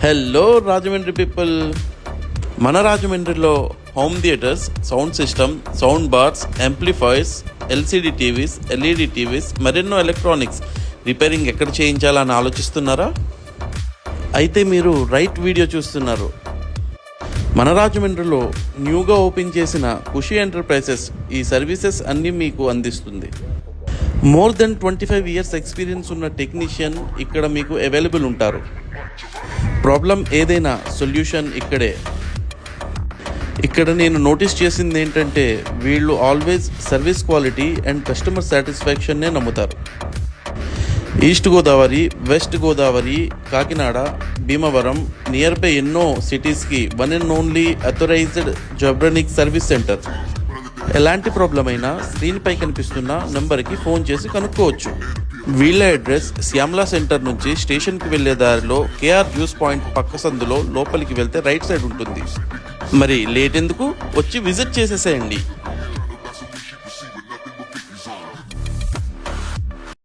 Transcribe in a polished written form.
Hello Rajahmundry people, మన రాజమండ్రిలో home theatres, sound system, sound bars, amplifiers, LCD TVs, LED TVs, మరెన్నో electronics repairing ఎక్కడ చేయించాలని ఆలోచిస్తున్నారా? అయితే మీరు రైట్ వీడియో చూస్తున్నారు. మన రాజమండ్రిలో న్యూగా ఓపెన్ చేసిన ఖుషి ఎంటర్ప్రైజెస్ ఈ సర్వీసెస్ అన్నీ మీకు అందిస్తుంది. మోర్ దెన్ 25 years ఎక్స్పీరియన్స్ ఉన్న టెక్నీషియన్ ఇక్కడ మీకు అవైలబుల్ ఉంటారు. ప్రాబ్లం ఏదైనా సొల్యూషన్ ఇక్కడే. ఇక్కడ నేను నోటీస్ చేసింది ఏంటంటే వీళ్ళు always service quality and customer సాటిస్ఫాక్షన్నే నమ్ముతారు. East Godavari, west Godavari, Kakinada, Bhimavaram near by ఎన్నో సిటీస్కి one and only authorized Zebronics service center. ఎలాంటి ప్రాబ్లం అయినా స్క్రీన్ పై కనిపిస్తున్న నెంబర్కి ఫోన్ చేసి కనుక్కోవచ్చు. వీళ్ళ అడ్రస్ శ్యామలా సెంటర్ నుంచి స్టేషన్కి వెళ్లే దారిలో కేఆర్ జ్యూస్ పాయింట్ పక్క సందులో లోపలికి వెళ్తే రైట్ సైడ్ ఉంటుంది. మరి లేట్ ఎందుకు, వచ్చి విజిట్ చేసేసేయండి.